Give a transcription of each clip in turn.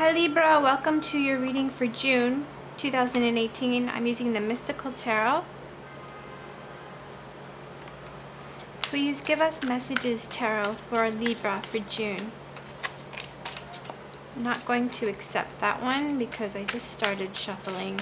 Hi Libra, welcome to your reading for June 2018. I'm using the Mystical Tarot. Please give us messages, Tarot, for Libra for June. I'm not going to accept that one because I just started shuffling.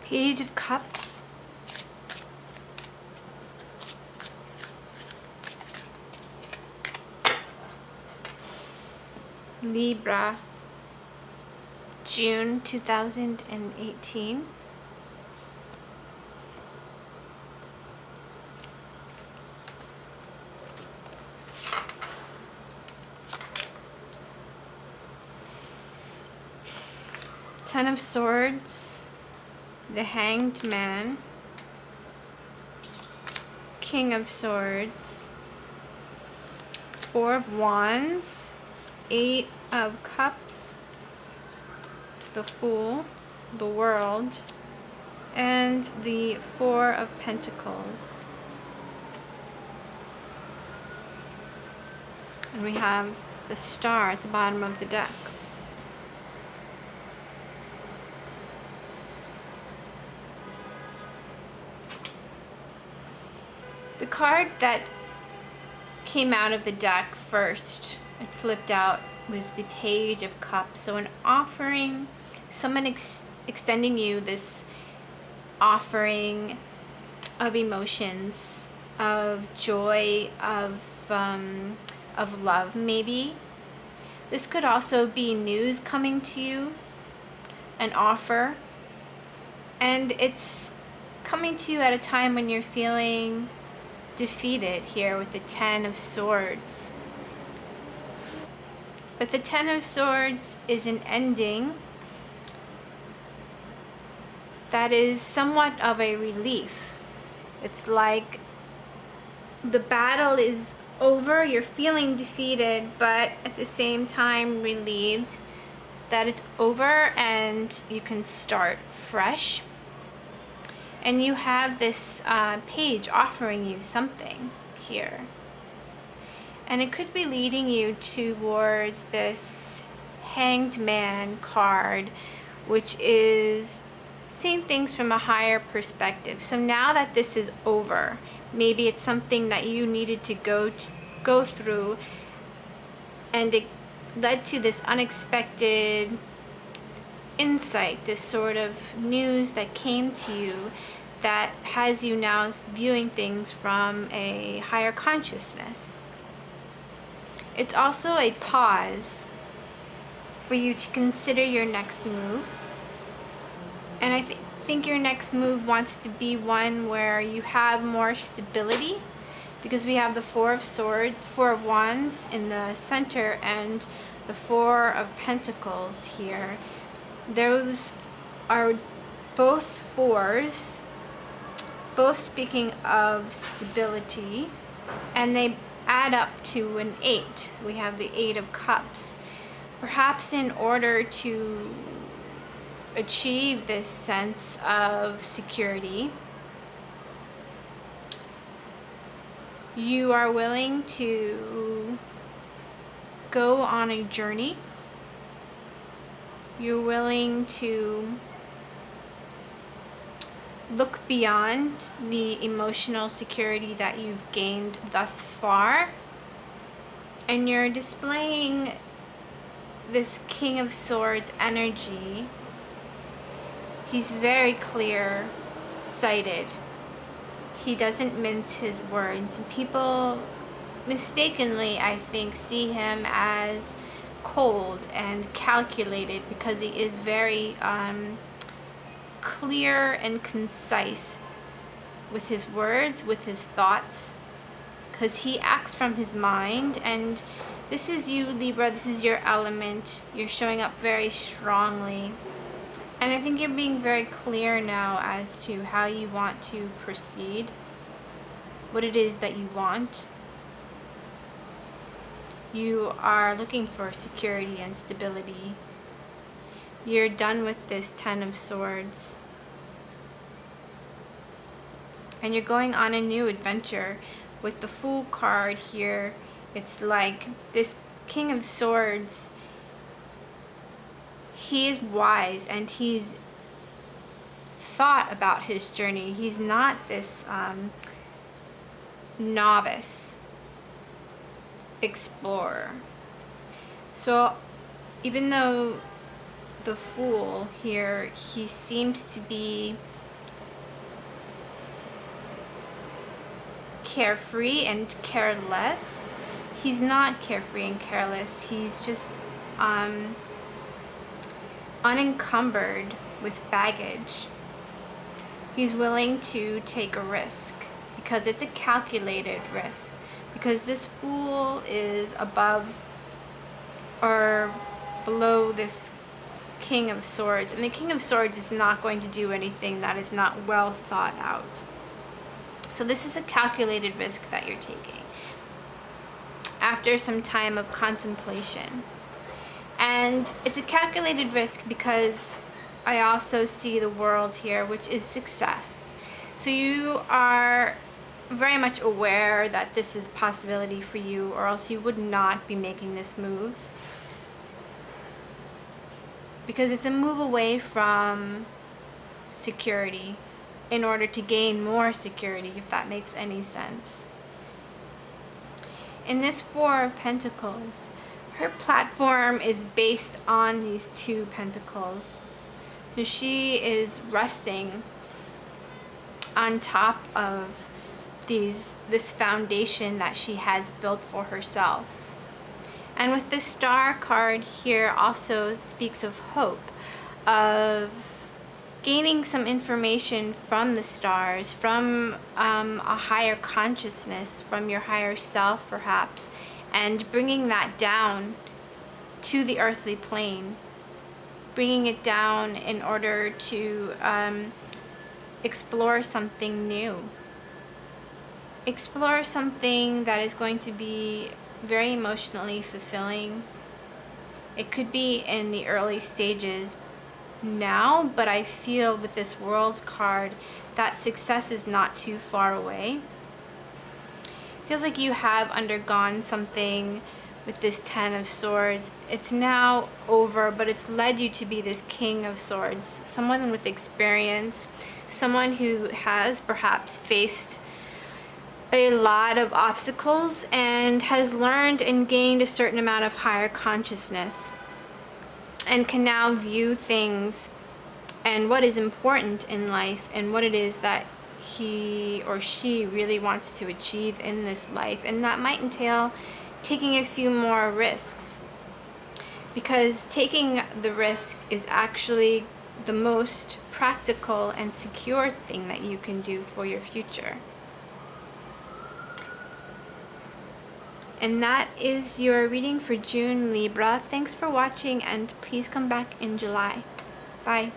Page of Cups. Libra, June 2018. Ten of Swords, the Hanged Man, King of Swords, Four of Wands, Eight of Cups, the Fool, the World, and the Four of Pentacles. And we have the Star at the bottom of the deck. The card that came out of the deck first, it flipped out, was the Page of Cups. So an offering, someone extending you this offering of emotions, of joy, of love maybe. This could also be news coming to you, an offer, and it's coming to you at a time when you're feeling defeated here with the Ten of Swords. But the Ten of Swords is an ending that is somewhat of a relief. It's like the battle is over, you're feeling defeated, but at the same time relieved that it's over and you can start fresh. And you have this page offering you something here. And it could be leading you towards this Hanged Man card, which is seeing things from a higher perspective. So now that this is over, maybe it's something that you needed to go through, and it led to this unexpected insight, this sort of news that came to you that has you now viewing things from a higher consciousness. It's also a pause for you to consider your next move. And I think your next move wants to be one where you have more stability, because we have the Four of Swords, Four of Wands in the center, and the Four of Pentacles here. Those are both fours, both speaking of stability, and they add up to an 8. We have the Eight of Cups. Perhaps in order to achieve this sense of security, you are willing to go on a journey. You're willing to look beyond the emotional security that you've gained thus far, and you're displaying this King of Swords energy. He's very clear sighted. He doesn't mince his words. People mistakenly, I think, see him as cold and calculated because he is very clear and concise with his words, with his thoughts, because he acts from his mind. And this is you, Libra. This is your element. You're showing up very strongly. And I think you're being very clear now as to how you want to proceed, what it is that you want. You are looking for security and stability. You're done with this Ten of Swords. And you're going on a new adventure. With the Fool card here, it's like this King of Swords, he is wise and he's thought about his journey. He's not this novice explorer. So even though the Fool here, he seems to be carefree and careless, he's not carefree and careless. He's just unencumbered with baggage. He's willing to take a risk because it's a calculated risk, because this Fool is above or below this King of Swords, and the King of Swords is not going to do anything that is not well thought out. So this is a calculated risk that you're taking after some time of contemplation. And it's a calculated risk because I also see the World here, which is success. So you are very much aware that this is a possibility for you, or else you would not be making this move. Because it's a move away from security in order to gain more security, if that makes any sense. In this Four of Pentacles, her platform is based on these Two Pentacles. So she is resting on top of this foundation that she has built for herself. And with the Star card here also, it speaks of hope, of gaining some information from the stars, from a higher consciousness, from your higher self perhaps, and bringing that down to the earthly plane, bringing it down in order to explore something new. Explore something that is going to be very emotionally fulfilling. It could be in the early stages now, but I feel with this World card that success is not too far away. Feels like you have undergone something with this Ten of Swords. It's now over, but it's led you to be this King of Swords, someone with experience, someone who has perhaps faced a lot of obstacles and has learned and gained a certain amount of higher consciousness, and can now view things and what is important in life and what it is that he or she really wants to achieve in this life. And that might entail taking a few more risks, because taking the risk is actually the most practical and secure thing that you can do for your future. And that is your reading for June, Libra. Thanks for watching, and please come back in July. Bye.